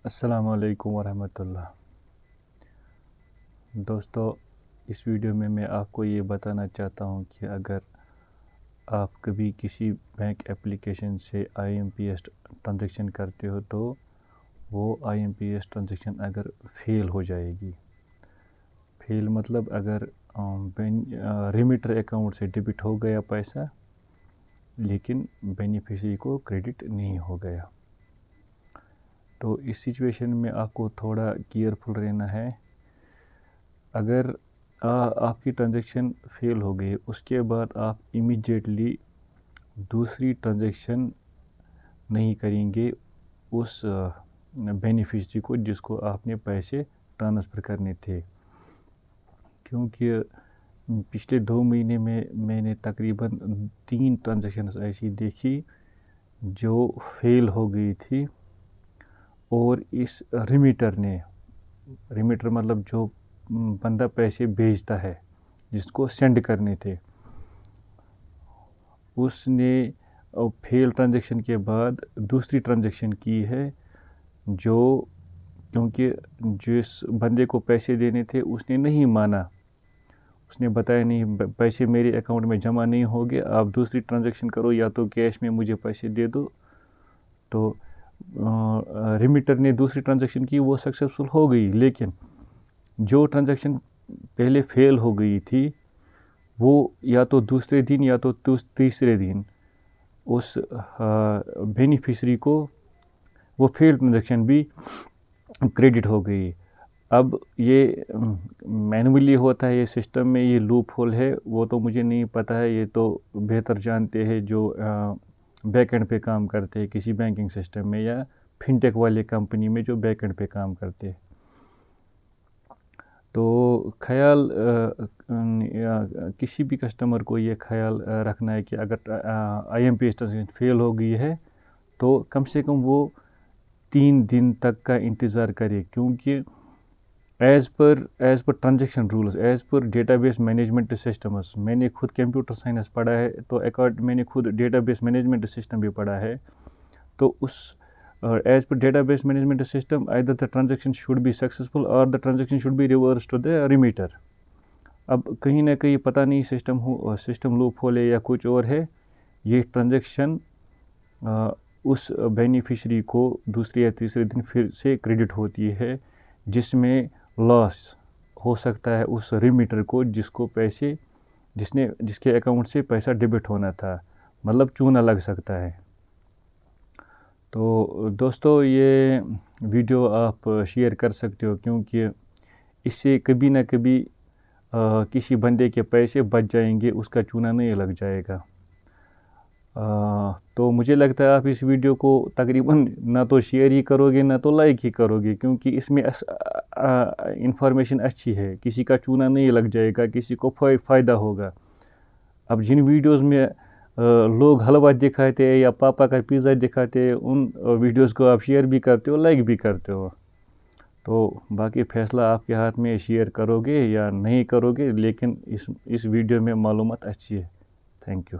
السلام علیکم ورحمۃ اللہ۔ دوستو، اس ویڈیو میں آپ کو یہ بتانا چاہتا ہوں کہ اگر آپ کبھی کسی بینک اپلیکیشن سے IMPS ٹرانزیکشن کرتے ہو تو وہ IMPS ٹرانزیکشن اگر فیل ہو جائے گی، فیل مطلب اگر ریمیٹر اکاؤنٹ سے ڈیبٹ ہو گیا پیسہ لیکن بینیفیشری کو کریڈٹ نہیں ہو گیا، تو اس سچویشن میں آپ کو تھوڑا کیئرفل رہنا ہے۔ اگر آپ کی ٹرانزیکشن فیل ہو گئی، اس کے بعد آپ امیڈیٹلی دوسری ٹرانزیکشن نہیں کریں گے اس بینیفیشری کو جس کو آپ نے پیسے ٹرانسفر کرنے تھے، کیونکہ پچھلے 2 مہینے میں میں نے تقریباً 3 ٹرانزیکشنز ایسی دیکھی جو فیل ہو گئی تھی، اور اس ریمیٹر مطلب جو بندہ پیسے بھیجتا ہے جس کو سینڈ کرنے تھے، اس نے فیل ٹرانزیکشن کے بعد دوسری ٹرانزیکشن کی ہے جو، کیونکہ جس بندے کو پیسے دینے تھے اس نے نہیں مانا، اس نے بتایا نہیں پیسے میرے اکاؤنٹ میں جمع نہیں ہوگے، آپ دوسری ٹرانزیکشن کرو یا تو کیش میں مجھے پیسے دے دو۔ تو ریمیٹر نے دوسری ٹرانزیکشن کی، وہ سکسیسفل ہو گئی، لیکن جو ٹرانزیکشن پہلے فیل ہو گئی تھی وہ یا تو دوسرے دن یا تو تیسرے دن اس بینیفیشری کو وہ فیل ٹرانزیکشن بھی کریڈٹ ہو گئی۔ اب یہ مینولی ہوتا ہے، یہ سسٹم میں یہ لوپ ہول ہے، وہ تو مجھے نہیں پتہ ہے، یہ تو بہتر جانتے ہیں جو بیک اینڈ پہ کام کرتے ہیں کسی بینکنگ سسٹم میں یا فنٹیک والے کمپنی میں جو بیک اینڈ پہ کام کرتے ہیں۔ تو خیال کسی بھی کسٹمر کو یہ خیال رکھنا ہے کہ اگر IMPS ٹرانزیکشن فیل ہو گئی ہے تو کم سے کم وہ 3 دن تک کا انتظار کرے، کیونکہ as per transaction rules, as per database management systems, میں نے خود کمپیوٹر سائنس پڑھا ہے تو میں نے خود ڈیٹا بیس مینجمنٹ سسٹم بھی پڑھا ہے، تو اس as per database management system either the transaction should be successful or the transaction should be reversed to the remitter۔ اب کہیں نہ کہیں پتہ نہیں سسٹم لوپ ہول ہے یا کچھ اور ہے، یہ ٹرانزیکشن اس بینیفیشری کو دوسرے یا تیسرے دن پھر سے کریڈٹ ہوتی ہے، جس میں لاس ہو سکتا ہے اس ریمیٹر کو جس کے اکاؤنٹ سے پیسہ ڈیبٹ ہونا تھا، مطلب چونا لگ سکتا ہے۔ تو دوستو، یہ ویڈیو آپ شیئر کر سکتے ہو، کیونکہ اس سے کبھی نہ کبھی کسی بندے کے پیسے بچ جائیں گے، اس کا چونا نہیں لگ جائے گا۔ تو مجھے لگتا ہے آپ اس ویڈیو کو تقریباً نہ تو شیئر ہی کرو گے نہ تو لائک ہی کرو گے، کیونکہ اس میں انفارمیشن اچھی ہے، کسی کا چونا نہیں لگ جائے گا، کسی کو فائدہ ہوگا۔ اب جن ویڈیوز میں لوگ حلوہ دکھاتے ہیں یا پاپا کا پیزا دکھاتے ہیں، ان ویڈیوز کو آپ شیئر بھی کرتے ہو، لائک بھی کرتے ہو، تو باقی فیصلہ آپ کے ہاتھ میں، شیئر کرو گے یا نہیں کرو گے، لیکن اس ویڈیو میں معلومات اچھی ہے۔ Thank you.